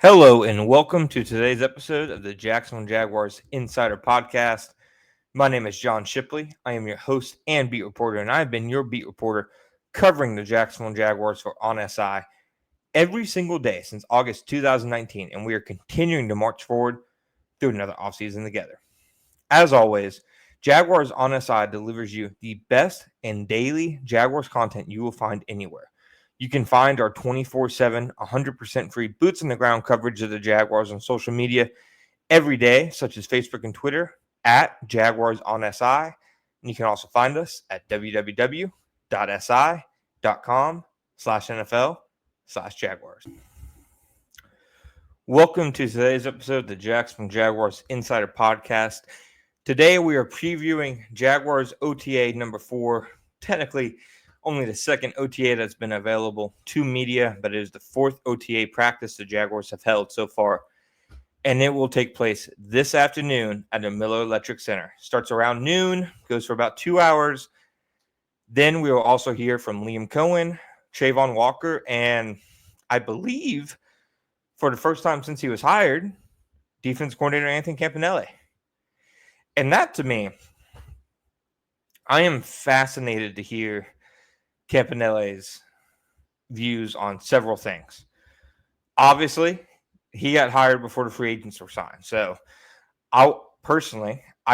Hello and welcome to today's episode of the Jacksonville Jaguars Insider Podcast. My name is John Shipley. I am your host and beat reporter, and I've been your beat reporter covering the Jacksonville Jaguars for On SI every single day since August 2019, and we are continuing to march forward through another offseason together. As always, Jaguars On SI delivers you the best and daily Jaguars content you will find anywhere. You can find our 24/7, 100% free boots on the ground coverage of the Jaguars on social media every day, such as Facebook and Twitter at Jaguars on SI. And you can also find us at www.si.com/NFL/Jaguars. Welcome to today's episode of the Jacksonville Jaguars Insider Podcast. Today we are previewing Jaguars OTA number 4, technically only the second OTA that's been available to media, but it is the fourth OTA practice the Jaguars have held so far, and it will take place this afternoon at the Miller Electric Center. Starts around noon, goes for about 2 hours. Then we will also hear from Liam Cohen, Trayvon Walker, and I believe for the first time since he was hired, defense coordinator Anthony Campanelli. And that, to me, I am fascinated to hear Campanelli's views on several things. Obviously, he got hired before the free agents were signed. So I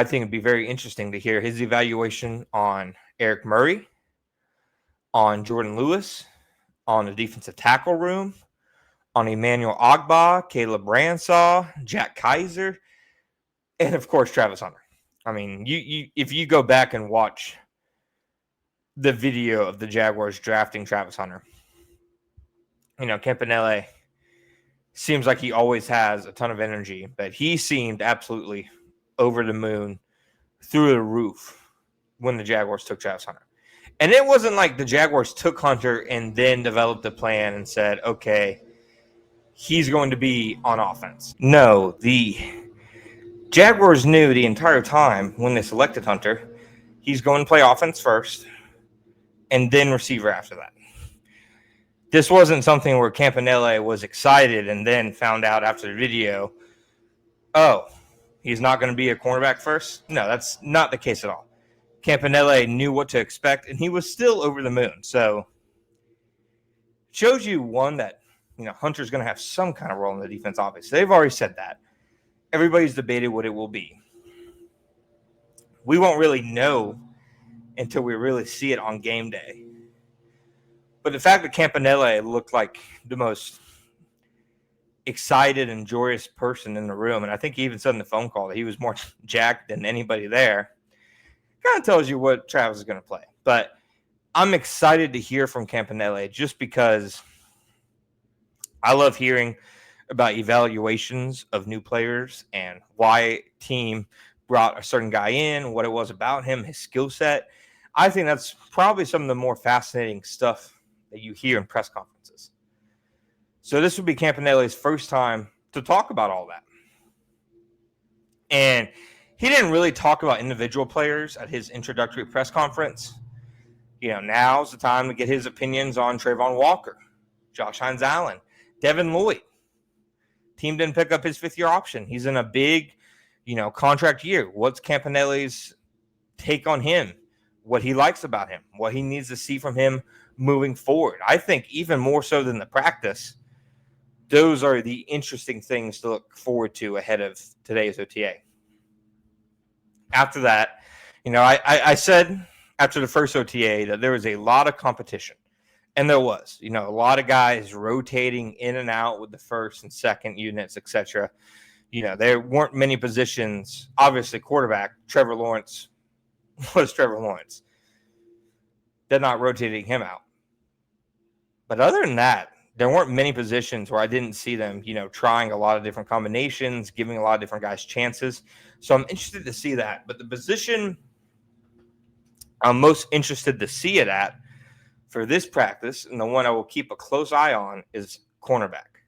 think it'd be very interesting to hear his evaluation on Eric Murray, on Jordan Lewis, on the defensive tackle room, on Emmanuel Ogbah, Caleb Ransaw, Jack Kaiser, and of course Travis Hunter. I mean, if you go back and watch the video of the Jaguars drafting Travis Hunter, Campanelli seems like he always has a ton of energy, but he seemed absolutely over the moon, through the roof when the Jaguars took Travis Hunter. And it wasn't like the Jaguars took Hunter and then developed a plan and said, okay, he's going to be on offense. No, the Jaguars knew the entire time when they selected Hunter, he's going to play offense first and then receiver after that. This wasn't something where Campanelli was excited and then found out after the video, oh, he's not going to be a cornerback first? No, that's not the case at all. Campanelli knew what to expect, and he was still over the moon. So it shows you, one, that Hunter's going to have some kind of role in the defense, obviously. They've already said that. Everybody's debated what it will be. We won't really know until we really see it on game day. But the fact that Campanelli looked like the most excited and joyous person in the room, and I think he even said in the phone call that he was more jacked than anybody there, kind of tells you what Travis is going to play. But I'm excited to hear from Campanelli just because I love hearing about evaluations of new players and why team brought a certain guy in, what it was about him, his skill set. I think that's probably some of the more fascinating stuff that you hear in press conferences. So this would be Campanelli's first time to talk about all that. And he didn't really talk about individual players at his introductory press conference. Now's the time to get his opinions on Trayvon Walker, Josh Hines-Allen, Devin Lloyd. Team didn't pick up his fifth-year option. He's in a big, contract year. What's Campanelli's take on him? What he likes about him? What he needs to see from him moving forward? I think even more so than the practice, those are the interesting things to look forward to ahead of today's OTA. After that, I said after the first OTA that there was a lot of competition. And there was, a lot of guys rotating in and out with the first and second units, etc. There weren't many positions. Obviously, quarterback, Trevor Lawrence was Trevor Lawrence. They're not rotating him out. But other than that, there weren't many positions where I didn't see them, trying a lot of different combinations, giving a lot of different guys chances. So I'm interested to see that. But the position I'm most interested to see it at for this practice, and the one I will keep a close eye on, is cornerback.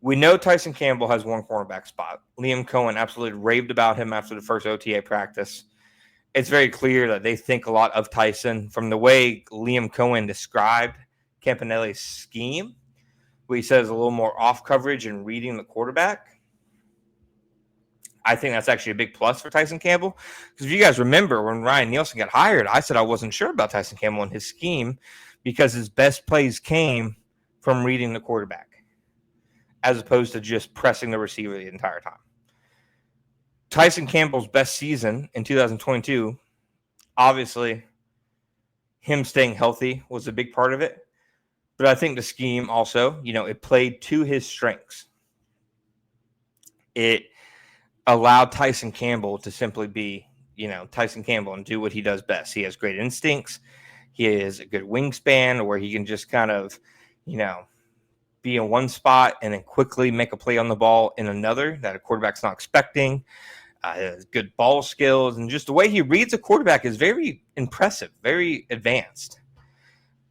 We know Tyson Campbell has one cornerback spot. Liam Cohen absolutely raved about him after the first OTA practice. It's very clear that they think a lot of Tyson from the way Liam Cohen described Campanelli's scheme, what he says, a little more off coverage and reading the quarterback. I think that's actually a big plus for Tyson Campbell. Because if you guys remember when Ryan Nielsen got hired, I said I wasn't sure about Tyson Campbell and his scheme because his best plays came from reading the quarterback as opposed to just pressing the receiver the entire time. Tyson Campbell's best season in 2022, obviously, him staying healthy was a big part of it. But I think the scheme also, it played to his strengths. It allowed Tyson Campbell to simply be, Tyson Campbell and do what he does best. He has great instincts. He has a good wingspan where he can just kind of, be in one spot and then quickly make a play on the ball in another that a quarterback's not expecting. Good ball skills, and just the way he reads a quarterback is very impressive, very advanced.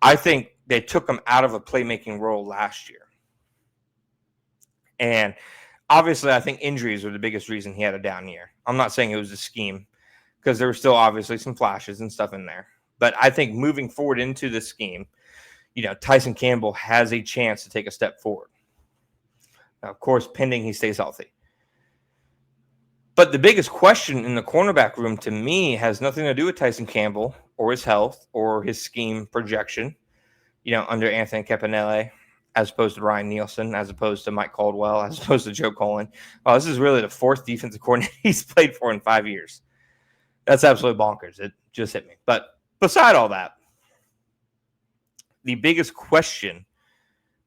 I think they took him out of a playmaking role last year. And obviously, I think injuries were the biggest reason he had a down year. I'm not saying it was a scheme because there were still obviously some flashes and stuff in there. But I think moving forward into the scheme, Tyson Campbell has a chance to take a step forward. Now, of course, pending he stays healthy. But the biggest question in the cornerback room to me has nothing to do with Tyson Campbell or his health or his scheme projection, under Anthony Campanile, as opposed to Ryan Nielsen, as opposed to Mike Caldwell, as opposed to Joe Cullen. Well, this is really the fourth defensive coordinator he's played for in 5 years. That's absolutely bonkers. It just hit me. But beside all that, the biggest question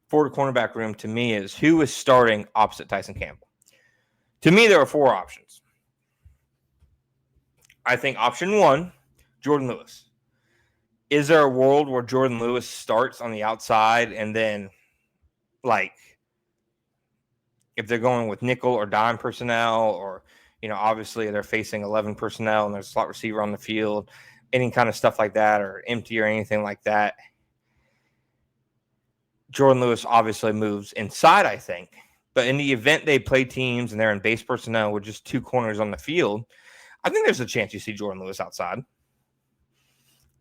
for the cornerback room to me is who is starting opposite Tyson Campbell. To me, there are four options. I think option one, Jordan Lewis. Is there a world where Jordan Lewis starts on the outside and then, if they're going with nickel or dime personnel or, obviously they're facing 11 personnel and there's a slot receiver on the field, any kind of stuff like that or empty or anything like that, Jordan Lewis obviously moves inside, I think. But in the event they play teams and they're in base personnel with just two corners on the field, I think there's a chance you see Jordan Lewis outside.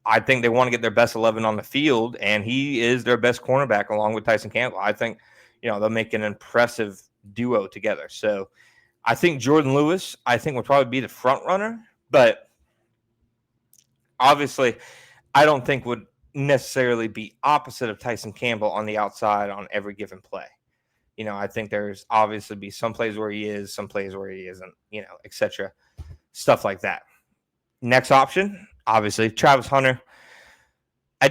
I think they want to get their best 11 on the field, and he is their best cornerback along with Tyson Campbell. I think, they'll make an impressive duo together. So I think Jordan Lewis, would probably be the front runner, but obviously I don't think would necessarily be opposite of Tyson Campbell on the outside on every given play. I think there's obviously be some plays where he is, some plays where he isn't, etc. Stuff like that. Next option, obviously, Travis Hunter. I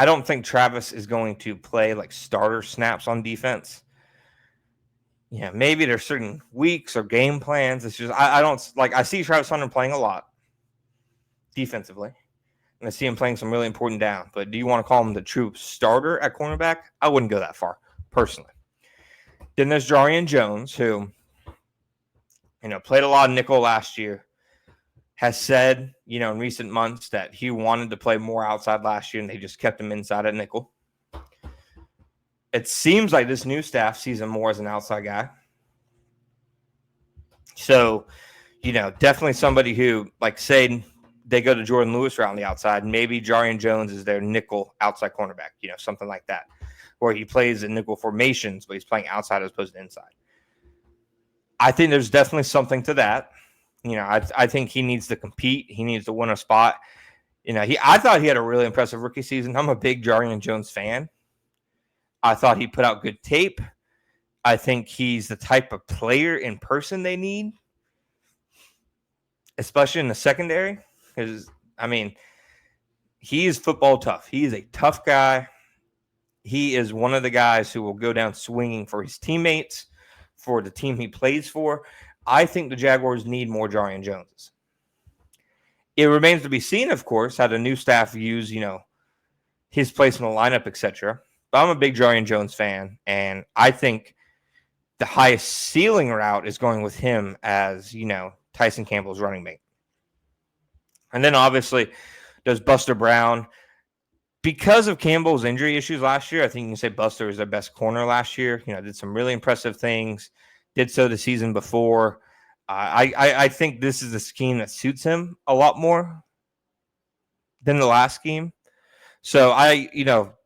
don't think Travis is going to play like starter snaps on defense. Maybe there's certain weeks or game plans. It's just I see Travis Hunter playing a lot defensively. And I see him playing some really important down. But do you want to call him the true starter at cornerback? I wouldn't go that far, personally. Then there's Jarian Jones, who, played a lot of nickel last year, has said, in recent months that he wanted to play more outside last year, and they just kept him inside at nickel. It seems like this new staff sees him more as an outside guy. So, definitely somebody who, say, they go to Jordan Lewis route on the outside. Maybe Jarian Jones is their nickel outside cornerback, something like that, where he plays in nickel formations, but he's playing outside as opposed to inside. I think there's definitely something to that. I think he needs to compete. He needs to win a spot. I thought he had a really impressive rookie season. I'm a big Jarian Jones fan. I thought he put out good tape. I think he's the type of player in person they need, especially in the secondary. Because, he is football tough. He is a tough guy. He is one of the guys who will go down swinging for his teammates, for the team he plays for. I think the Jaguars need more Jarian Joneses. It remains to be seen, of course, how the new staff views, his place in the lineup, etc. But I'm a big Jarian Jones fan, and I think the highest ceiling route is going with him as, Tyson Campbell's running mate. And then obviously there's Buster Brown. Because of Campbell's injury issues last year, I think you can say Buster was their best corner last year. Did some really impressive things. Did so the season before. I think this is a scheme that suits him a lot more than the last scheme. So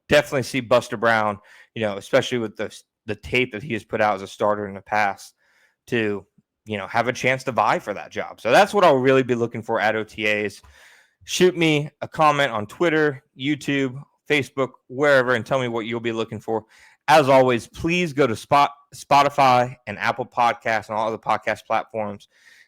definitely see Buster Brown, especially with the tape that he has put out as a starter in the past, to have a chance to vie for that job. So that's what I'll really be looking for at OTAs. Shoot me a comment on Twitter, YouTube, Facebook, wherever, and tell me what you'll be looking for. As always, please go to Spotify and Apple Podcasts and all other podcast platforms.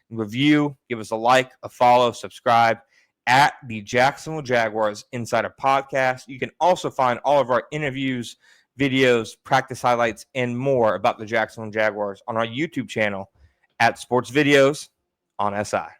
Review, give us a like, a follow, subscribe at the Jacksonville Jaguars Insider Podcast. You can also find all of our interviews, videos, practice highlights, and more about the Jacksonville Jaguars on our YouTube channel at Sports Videos on SI.